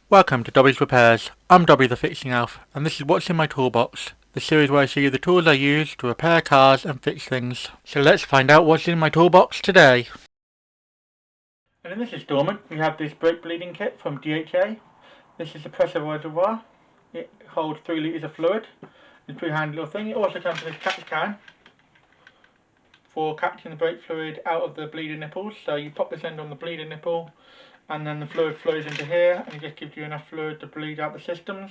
Welcome to Dobby's Repairs. I'm Dobby the Fixing Elf, and this is what's in my toolbox, the series where I show you the tools I use to repair cars and fix things. So let's find out what's in my toolbox today. And in this installment we have this brake bleeding kit from DHA. This is the pressure reservoir. It holds 3 litres of fluid. It's a pretty handy little thing. It also comes with a catch can for catching the brake fluid out of the bleeding nipples. So you pop this end on the bleeding nipple, and then the fluid flows into here, and it just gives you enough fluid to bleed out the systems.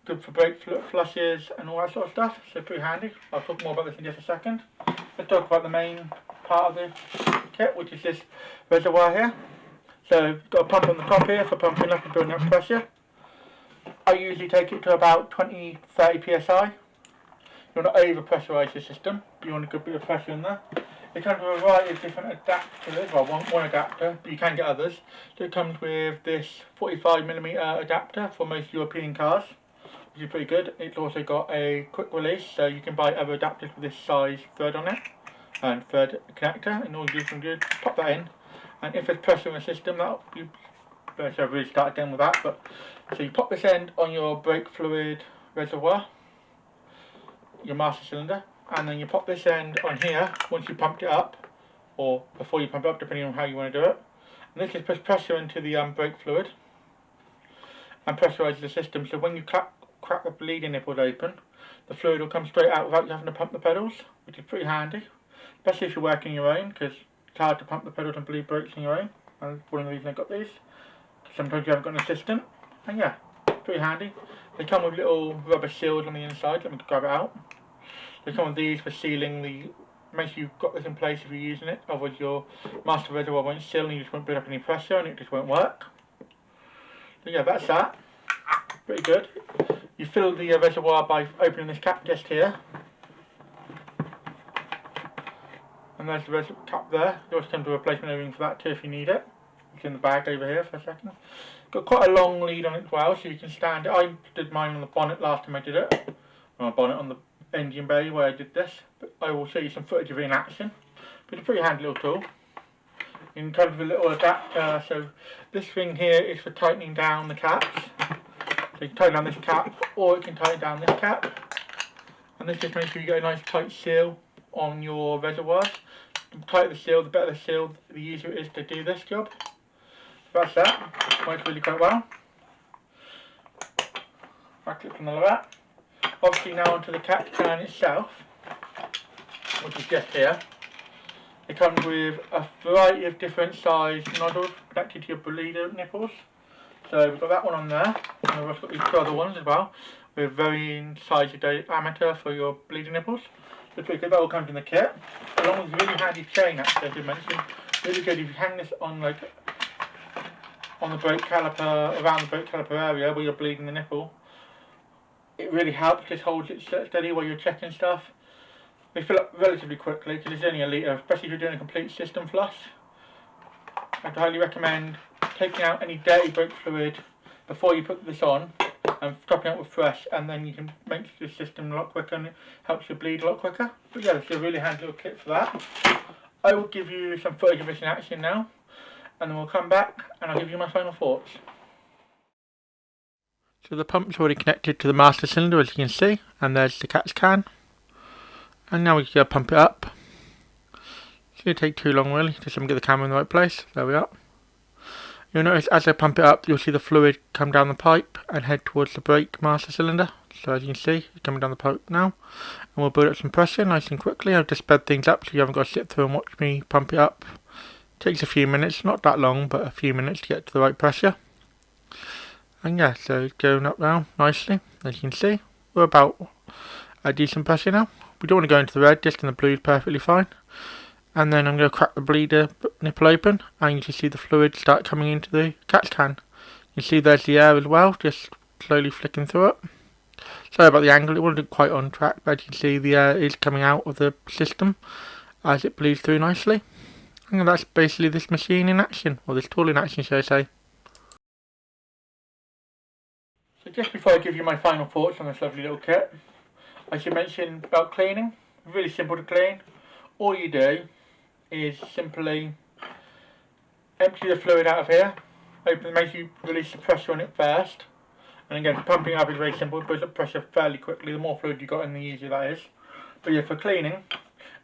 Good for brake flushes and all that sort of stuff, so pretty handy. I'll talk more about this in just a second. Let's talk about the main part of the kit, which is this reservoir here. So you've got a pump on the top here for pumping up and building up pressure. I usually take it to about 20-30 psi. You want to over pressurise the system, but you want a good bit of pressure in there. It comes with a variety of different adapters, well one adapter, but you can get others. So it comes with this 45mm adapter for most European cars, which is pretty good. It's also got a quick release, so you can buy other adapters with this size thread on it, and thread connector, and all you do is pop that in, and if there's pressure in the system, that'll be, so I've really started again with that, but so you pop this end on your brake fluid reservoir, your master cylinder, and then you pop this end on here once you pumped it up, or before you pump it up, depending on how you want to do it. And this just puts pressure into the brake fluid and pressurises the system, so when you crack the bleeding nipples open, the fluid will come straight out without you having to pump the pedals, which is pretty handy, especially if you're working your own, because it's hard to pump the pedals and bleed brakes on your own. And one of the reasons I got these. Sometimes you haven't got an assistant, and yeah, pretty handy. They come with little rubber seals on the inside. Let me grab it out. They come with these for sealing the. Make sure you've got this in place if you're using it, otherwise your master reservoir won't seal and you just won't build up any pressure and it just won't work. So yeah, that's that. Pretty good. You fill the reservoir by opening this cap just here. And there's the cap there. You also come to a replacement O-ring for that too if you need it. It's in the bag over here for a second. Got quite a long lead on it as well, so you can stand it. I did mine on the bonnet last time I did it. On the bonnet on the engine bay where I did this, but I will show you some footage of it in action. But it's a pretty handy little tool. You can come with a little adapter, so this thing here is for tightening down the caps. So you can tighten down this cap, or you can tighten down this cap. And this just makes sure you get a nice tight seal on your reservoirs. The tighter the seal, the better the seal, the easier it is to do this job. So that's that. Works really quite well. Back clip from the that. Obviously now onto the catch can itself, which is just here. It comes with a variety of different size nozzles connected to your bleeder nipples. So we've got that one on there, and we've also got these 2 other ones as well, with varying size of diameter for your bleeder nipples. So pretty good, that all comes in the kit, along with a really handy chain actually, as I mentioned. Really good if you hang this on like on the brake caliper, around the brake caliper area where you're bleeding the nipple. It really helps, just holds it steady while you're checking stuff. They fill up relatively quickly because it's only a litre, especially if you're doing a complete system flush. I'd highly recommend taking out any dirty brake fluid before you put this on and topping it with fresh, and then you can make the system a lot quicker and it helps you bleed a lot quicker. But yeah, it's a really handy little kit for that. I will give you some footage of this in action now, and then we'll come back and I'll give you my final thoughts. So the pump's already connected to the master cylinder, as you can see, and there's the catch can. And now we can pump it up. Shouldn't take too long really, just let me get the camera in the right place. There we are. You'll notice as I pump it up, you'll see the fluid come down the pipe and head towards the brake master cylinder. So as you can see, it's coming down the pipe now. And we'll build up some pressure nice and quickly. I'll just sped things up so you haven't got to sit through and watch me pump it up. It takes a few minutes, not that long, but a few minutes to get to the right pressure. And yeah, so it's going up now nicely, as you can see. We're about a decent pressure now. We don't want to go into the red, just in the blue is perfectly fine. And then I'm going to crack the bleeder nipple open, and you can see the fluid start coming into the catch can. You can see there's the air as well, just slowly flicking through it. Sorry about the angle, it wasn't quite on track, but you can see the air is coming out of the system as it bleeds through nicely. And that's basically this machine in action, or this tool in action, shall I say. So just before I give you my final thoughts on this lovely little kit, I should mention about cleaning. Really simple to clean. All you do is simply empty the fluid out of here, Make sure you release the pressure on it first. And again, for pumping up is very simple. It builds up pressure fairly quickly. The more fluid you got in, the easier that is. But yeah, for cleaning,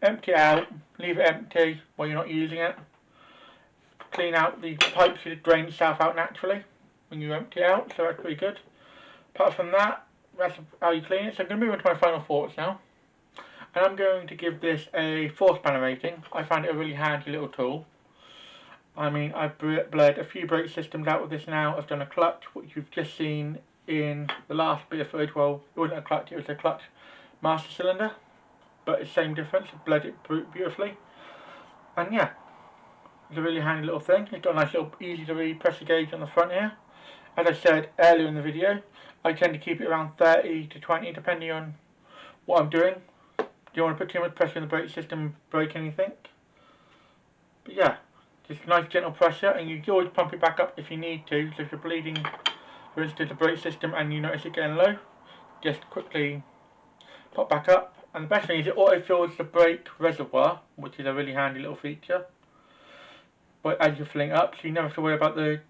empty it out. Leave it empty while you're not using it. Clean out the pipes, so it drains itself out naturally when you empty it out. So that's pretty good. Apart from that, that's how you clean it. So I'm going to move on to my final thoughts now. And I'm going to give this a 4 spanner rating. I found it a really handy little tool. I mean, I've bled a few brake systems out with this now. I've done a clutch, which you've just seen in the last bit of footage. Well, it wasn't a clutch, it was a clutch master cylinder. But it's the same difference, I've bled it beautifully. And yeah, it's a really handy little thing. It's got a nice little easy to read pressure gauge on the front here. As I said earlier in the video, I tend to keep it around 30 to 20 depending on what I'm doing. Do you want to put too much pressure in the brake system and break anything? But yeah, just nice gentle pressure, and you can always pump it back up if you need to. So if you're bleeding, for instance, the brake system and you notice it getting low, just quickly pop back up. And the best thing is it auto fills the brake reservoir, which is a really handy little feature. But as you're filling it up, so you never have to worry about the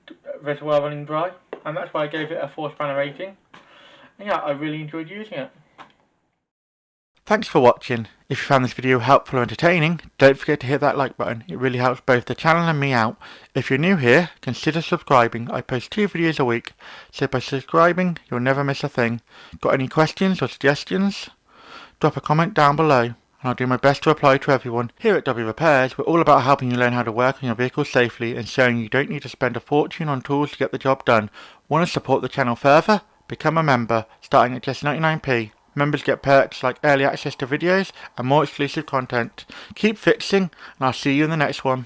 reservoir running dry. And that's why I gave it a 4 spanner rating. And yeah, I really enjoyed using it. Thanks for watching. If you found this video helpful or entertaining, don't forget to hit that like button. It really helps both the channel and me out. If you're new here, consider subscribing. I post 2 videos a week, so by subscribing, you'll never miss a thing. Got any questions or suggestions? Drop a comment down below, and I'll do my best to reply to everyone. Here at Dobby Repairs, we're all about helping you learn how to work on your vehicle safely and showing you don't need to spend a fortune on tools to get the job done. Want to support the channel further? Become a member, starting at just 99p. Members get perks like early access to videos and more exclusive content. Keep fixing, and I'll see you in the next one.